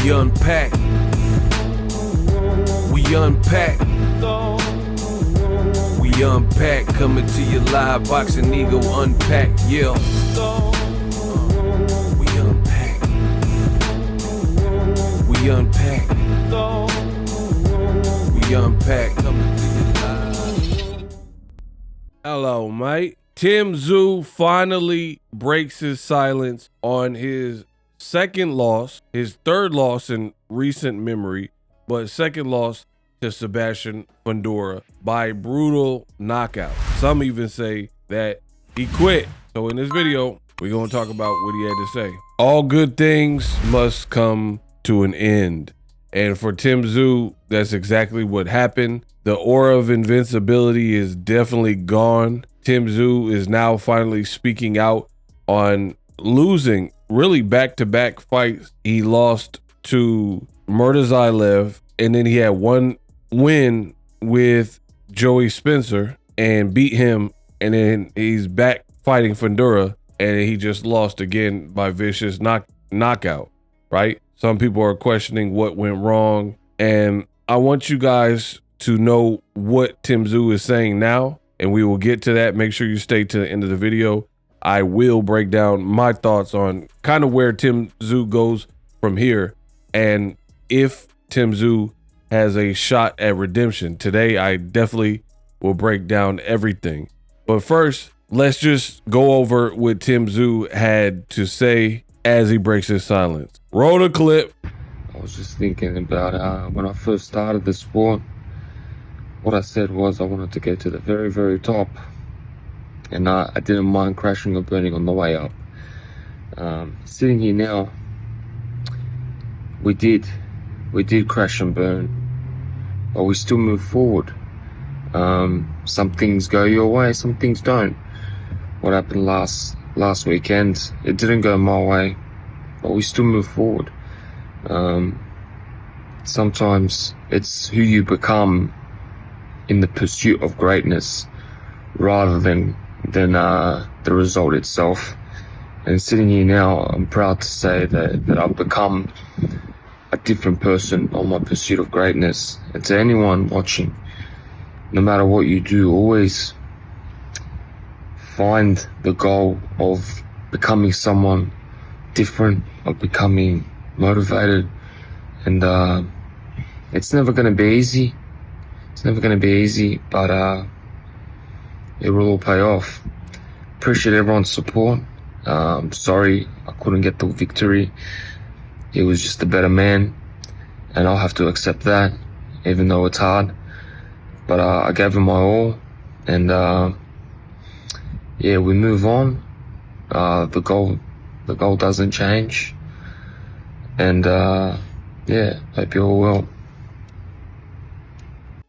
We unpack. We unpack. We unpack. Coming to you live, Boxing Ego unpack. Yeah. We unpack. We unpack. We unpack. Coming to you live. Hello, mate. Tszyu finally breaks his silence on his second loss, his third loss in recent memory, but second loss to Sebastian Fundora by brutal knockout. Some even say that he quit. So in this video, we're going to talk about what he had to say. All good things must come to an end. And for Tszyu, that's exactly what happened. The aura of invincibility is definitely gone. Tszyu is now finally speaking out on losing really back-to-back fights. He lost to Murtazaev, and then he had one win with Joey Spencer and beat him, and then he's back fighting Fundora, and he just lost again by vicious knockout, right? Some people are questioning what went wrong, and I want you guys to know what Tszyu is saying now, and we will get to that. Make sure you stay to the end of the video. I will break down my thoughts on kind of where Tszyu goes from here, and if Tszyu has a shot at redemption. Today, I definitely will break down everything. But first, let's just go over what Tszyu had to say as he breaks his silence. Roll the clip. I was just thinking about when I first started the sport. What I said was I wanted to get to the very, very top. And I didn't mind crashing or burning on the way up. Sitting here now, we did crash and burn, but we still move forward. Some things go your way, some things don't. What happened last weekend, it didn't go my way, but we still move forward. Sometimes it's who you become in the pursuit of greatness rather than the result itself. And sitting here now, I'm proud to say that I've become a different person on my pursuit of greatness. And to anyone watching, no matter what you do, always find the goal of becoming someone different, of becoming motivated. And it's never going to be easy. It's never going to be easy, but it will all pay off. Appreciate everyone's support. Sorry I couldn't get the victory. He was just a better man, and I'll have to accept that, even though it's hard. But I gave him my all, and yeah, we move on. The goal doesn't change, and yeah, hope you're all well.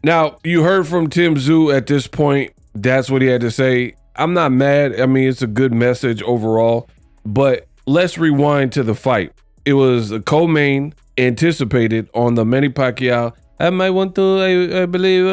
Now, you heard from Tszyu at this point. That's what he had to say. I'm not mad. I mean, it's a good message overall, but let's rewind to the fight. It was a co-main anticipated on the Manny Pacquiao. I believe,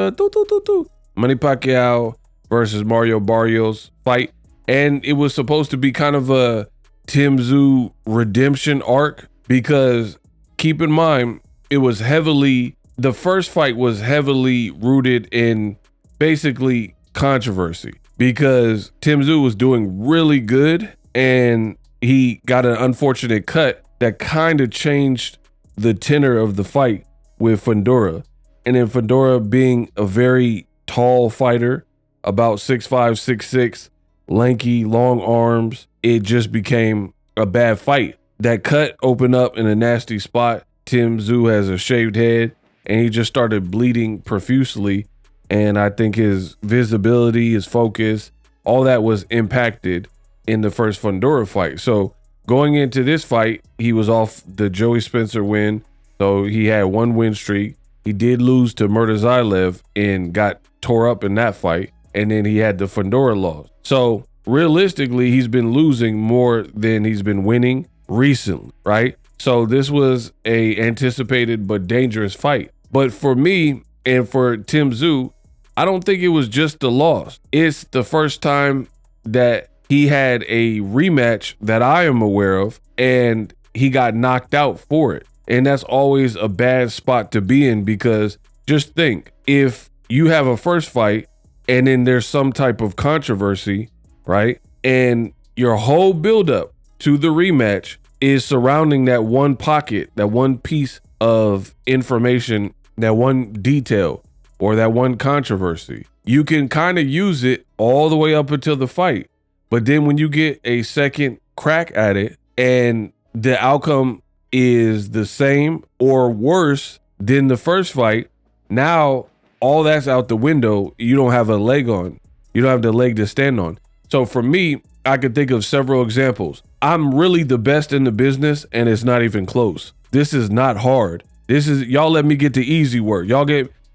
Manny Pacquiao versus Mario Barrios fight. And it was supposed to be kind of a Tszyu redemption arc, because keep in mind, the first fight was heavily rooted in basically controversy, because Tszyu was doing really good and he got an unfortunate cut that kind of changed the tenor of the fight with Fundora. And then Fundora being a very tall fighter, about 6'5", 6'6", lanky, long arms, it just became a bad fight. That cut opened up in a nasty spot. Tszyu has a shaved head and he just started bleeding profusely. And I think his visibility, his focus, all that was impacted in the first Fundora fight. So going into this fight, he was off the Joey Spencer win. So he had one win streak. He did lose to Murtazaev and got tore up in that fight. And then he had the Fundora loss. So realistically, he's been losing more than he's been winning recently, right? So this was a anticipated but dangerous fight. But for me and for Tszyu, I don't think it was just the loss. It's the first time that he had a rematch that I am aware of, and he got knocked out for it. And that's always a bad spot to be in, because just think, if you have a first fight and then there's some type of controversy, right? And your whole buildup to the rematch is surrounding that one pocket, that one piece of information, that one detail, or that one controversy. You can kind of use it all the way up until the fight. But then when you get a second crack at it and the outcome is the same or worse than the first fight, now all that's out the window. You don't have a leg on. You don't have the leg to stand on. So for me, I could think of several examples. I'm really the best in the business, and it's not even close. This is not hard. This is, y'all let me get the easy work.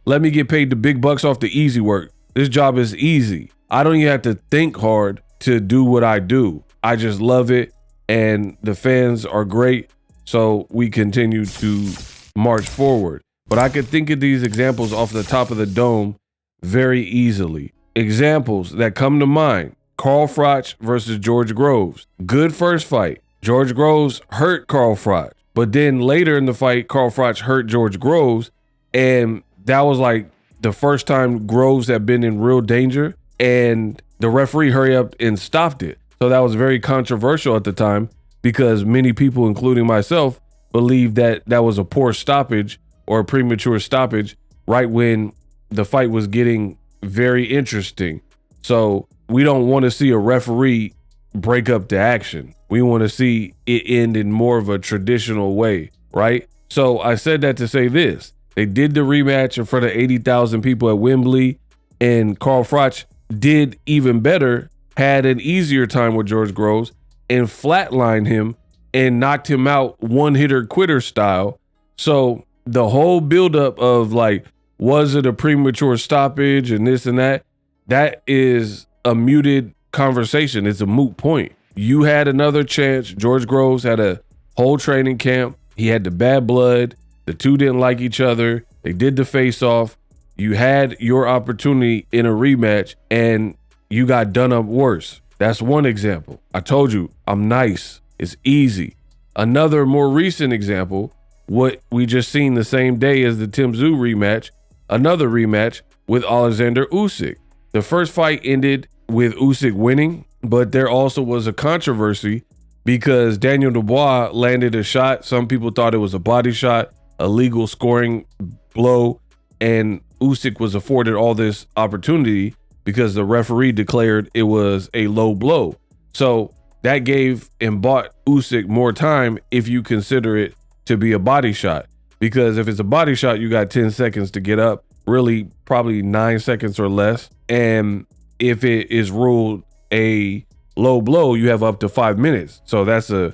Let me get paid the big bucks off the easy work. This job is easy. I don't even have to think hard to do what I do. I just love it, and the fans are great. So we continue to march forward. But I could think of these examples off the top of the dome very easily. Examples that come to mind: Carl Froch versus George Groves. Good first fight. George Groves hurt Carl Froch. But then later in the fight, Carl Froch hurt George Groves. And that was like the first time Groves had been in real danger. And the referee hurried up and stopped it. So that was very controversial at the time, because many people, including myself, believed that that was a poor stoppage or a premature stoppage right when the fight was getting very interesting. So we don't want to see a referee break up the action. We want to see it end in more of a traditional way, right? So I said that to say this. They did the rematch in front of 80,000 people at Wembley, and Carl Froch did even better, had an easier time with George Groves and flatlined him and knocked him out one-hitter quitter style. So the whole buildup of like, was it a premature stoppage and this and that, that is a muted conversation. It's a moot point. You had another chance. George Groves had a whole training camp. He had the bad blood. The two didn't like each other. They did the face off. You had your opportunity in a rematch and you got done up worse. That's one example. I told you, I'm nice. It's easy. Another more recent example, what we just seen the same day as the Tszyu rematch, another rematch with Alexander Usyk. The first fight ended with Usyk winning, but there also was a controversy because Daniel Dubois landed a shot. Some people thought it was a body shot, a legal scoring blow, and Usyk was afforded all this opportunity because the referee declared it was a low blow. So that gave and bought Usyk more time if you consider it to be a body shot. Because if it's a body shot, you got 10 seconds to get up, really probably 9 seconds or less. And if it is ruled a low blow, you have up to 5 minutes. So that's a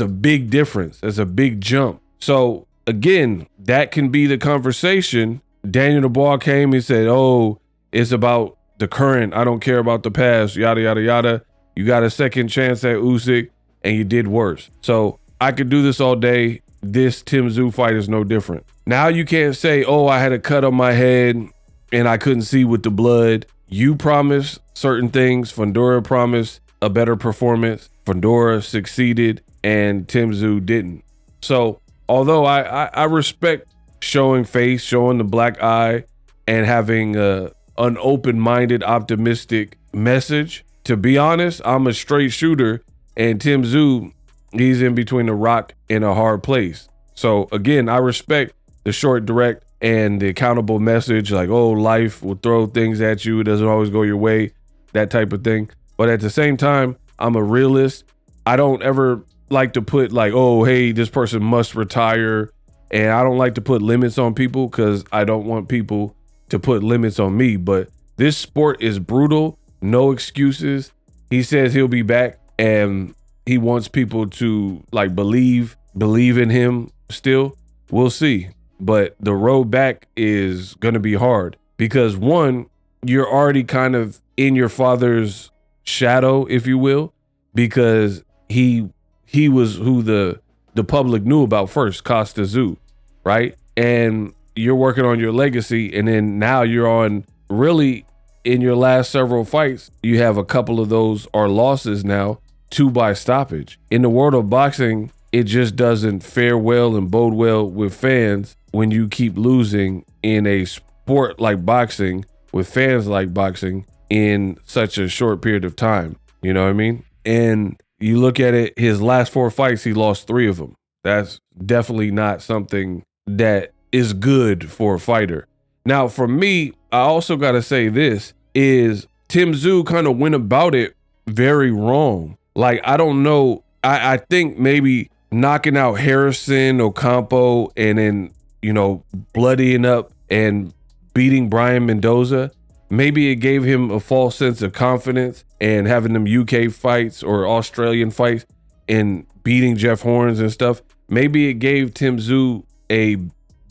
big difference. That's a big jump. So again, that can be the conversation. Daniel Dubois came and said, oh, it's about the current. I don't care about the past, yada, yada, yada. You got a second chance at Usyk and you did worse. So I could do this all day. This Tszyu fight is no different. Now you can't say, oh, I had a cut on my head and I couldn't see with the blood. You promised certain things. Fundora promised a better performance. Fundora succeeded and Tszyu didn't. So although I respect showing face, showing the black eye, and having an open-minded, optimistic message, to be honest, I'm a straight shooter, and Tszyu, he's in between a rock and a hard place. So again, I respect the short, direct, and the accountable message, like, oh, life will throw things at you. It doesn't always go your way, that type of thing. But at the same time, I'm a realist. I don't ever like to put like, oh, hey, this person must retire. And I don't like to put limits on people because I don't want people to put limits on me. But this sport is brutal. No excuses. He says he'll be back and he wants people to like believe in him still. We'll see. But the road back is going to be hard because one, you're already kind of in your father's shadow, if you will, because he was who the public knew about first, Costa Tszyu, right? And you're working on your legacy, and then now you're on really in your last several fights, you have a couple of those are losses now, 2 by stoppage. In the world of boxing, it just doesn't fare well and bode well with fans when you keep losing in a sport like boxing with fans like boxing in such a short period of time. You know what I mean? And you look at it, his last 4 fights, he lost 3 of them. That's definitely not something that is good for a fighter. Now, for me, I also got to say this is Tszyu kind of went about it very wrong. Like, I don't know. I think maybe knocking out Harrison, Ocampo, and then, you know, bloodying up and beating Brian Mendoza, maybe it gave him a false sense of confidence, and having them UK fights or Australian fights and beating Jeff Horns and stuff. Maybe it gave Tszyu a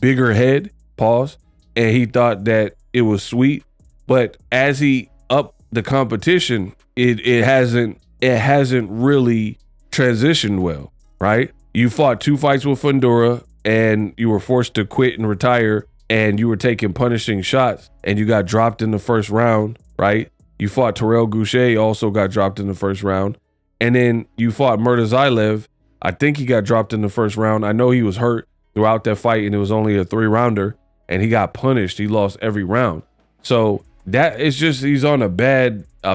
bigger head, pause, and he thought that it was sweet. But as he upped the competition, it hasn't really transitioned well, right? You fought 2 fights with Fundora and you were forced to quit and retire, and you were taking punishing shots and you got dropped in the first round, right? You fought Terrell Goucher, also got dropped in the first round. And then you fought Murtazaev. I think he got dropped in the first round. I know he was hurt throughout that fight and it was only a 3-rounder, and he got punished. He lost every round. So that is just, he's on a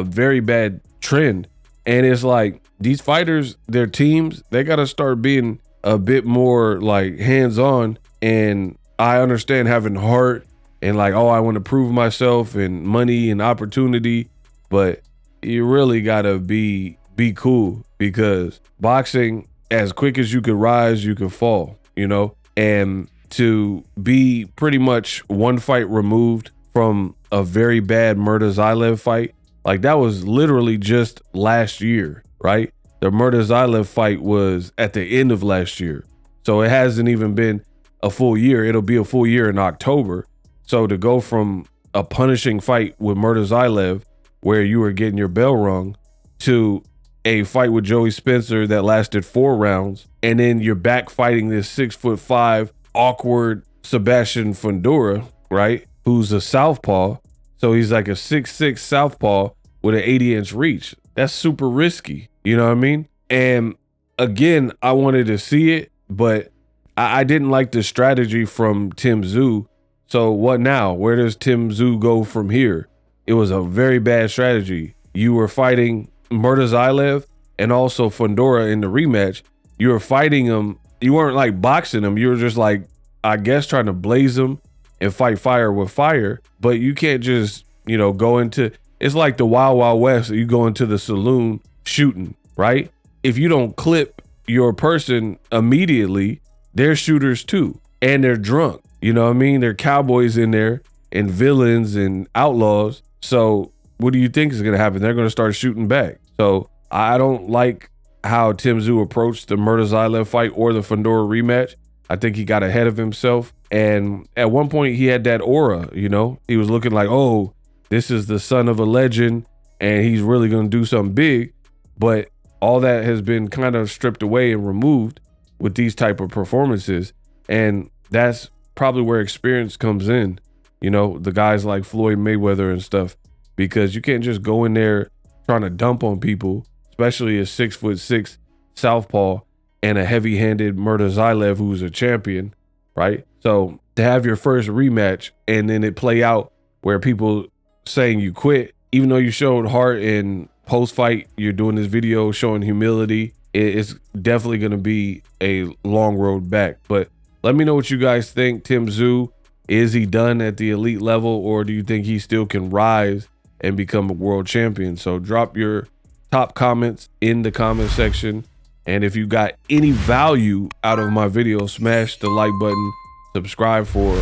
very bad trend. And it's like, these fighters, their teams, they got to start being a bit more like hands-on. And I understand having heart and like, oh, I want to prove myself and money and opportunity, but you really got to be cool, because boxing, as quick as you could rise, you could fall, you know? And to be pretty much 1 fight removed from a very bad Murtazaev fight, like that was literally just last year, right? The Murtazaev fight was at the end of last year. So it hasn't even been a full year. It'll be a full year in October. So to go from a punishing fight with Murtazaev, where you were getting your bell rung, to a fight with Joey Spencer that lasted 4 rounds, and then you're back fighting this 6'5" awkward Sebastian Fundora, right? Who's a southpaw. So he's like a 6'6" southpaw with an 80-inch reach. That's super risky. You know what I mean? And again, I wanted to see it, but I didn't like the strategy from Tszyu. So what now? Where does Tszyu go from here? It was a very bad strategy. You were fighting Murtazaev and also Fundora in the rematch. You were fighting them. You weren't like boxing them. You were just like, I guess, trying to blaze them and fight fire with fire. But you can't just, you know, go into, it's like the Wild Wild West. You go into the saloon shooting, right? If you don't clip your person immediately, they're shooters too. And they're drunk. You know what I mean? They're cowboys in there and villains and outlaws. So what do you think is going to happen? They're going to start shooting back. So I don't like how Tszyu approached the Murtazaev fight or the Fundora rematch. I think he got ahead of himself. And at one point he had that aura, you know, he was looking like, oh, this is the son of a legend and he's really going to do something big. But all that has been kind of stripped away and removed with these type of performances. And that's probably where experience comes in, you know, the guys like Floyd Mayweather and stuff, because you can't just go in there trying to dump on people, especially a 6'6" southpaw and a heavy-handed Murtazaev who's a champion, right? So to have your first rematch and then it play out where people saying you quit, even though you showed heart in post-fight, you're doing this video showing humility, it's definitely going to be a long road back. But let me know what you guys think. Tszyu, is he done at the elite level, or do you think he still can rise and become a world champion? So drop your top comments in the comment section. And if you got any value out of my video, smash the like button, subscribe for,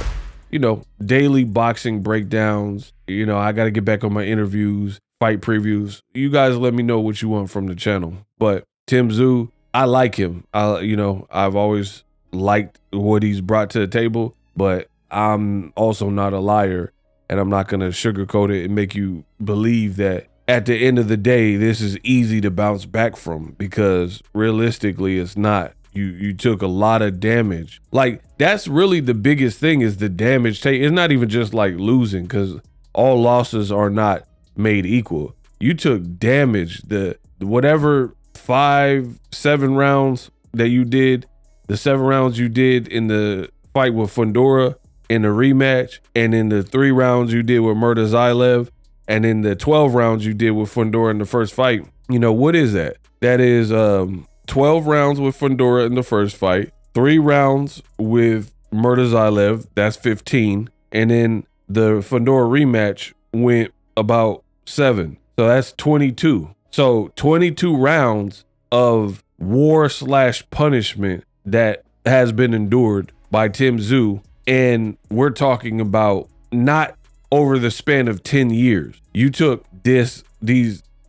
you know, daily boxing breakdowns. You know, I got to get back on my interviews, fight previews. You guys let me know what you want from the channel. But Tszyu, I like him. You know, I've always liked what he's brought to the table, but I'm also not a liar, and I'm not going to sugarcoat it and make you believe that at the end of the day, this is easy to bounce back from, because realistically, it's not. You took a lot of damage. Like, that's really the biggest thing, is the damage. It's not even just like losing, because all losses are not made equal. You took damage. The whatever 5-7 rounds that you did, the 7 rounds you did in the fight with Fundora in the rematch, and in the 3 rounds you did with Murtazaev, and in the 12 rounds you did with Fundora in the first fight, you know, what is that? That is 12 rounds with Fundora in the first fight, 3 rounds with Murtazaev, that's 15, and then the Fundora rematch went about 7. So that's 22. So 22 rounds of war/punishment that has been endured by Tszyu, and we're talking about not over the span of 10 years. You took these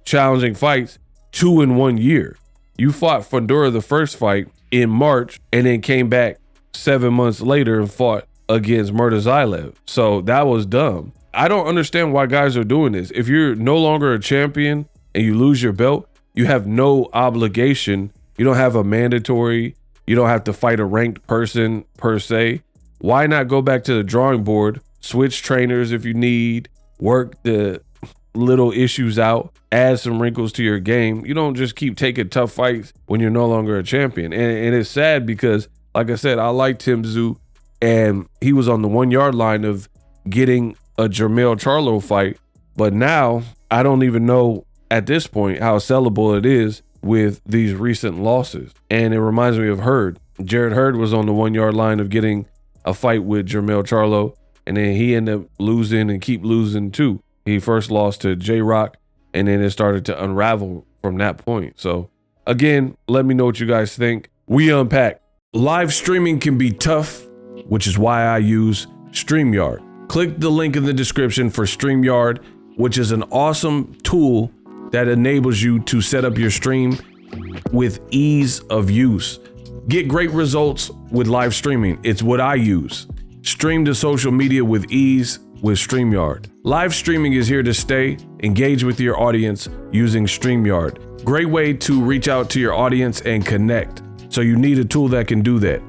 challenging fights 2 in 1 year. You fought Fundora the first fight in March and then came back 7 months later and fought against Murtazaev. So that was dumb. I don't understand why guys are doing this. If you're no longer a champion and you lose your belt, you have no obligation. You don't have a mandatory. You don't have to fight a ranked person per se. Why not go back to the drawing board, switch trainers if you need, work the little issues out, add some wrinkles to your game. You don't just keep taking tough fights when you're no longer a champion. And it's sad because, like I said, I like Tszyu, and he was on the 1 yard line of getting a Jermell Charlo fight. But now I don't even know at this point how sellable it is with these recent losses. And it reminds me of Hurd. Jared Hurd was on the 1 yard line of getting a fight with Jermell Charlo, and then he ended up losing and keep losing too. He first lost to J-Rock, and then it started to unravel from that point. So again, let me know what you guys think. We unpack. Live streaming can be tough, which is why I use StreamYard. Click the link in the description for StreamYard, which is an awesome tool that enables you to set up your stream with ease of use. Get great results with live streaming. It's what I use. Stream to social media with ease with StreamYard. Live streaming is here to stay. Engage with your audience using StreamYard. Great way to reach out to your audience and connect. So you need a tool that can do that.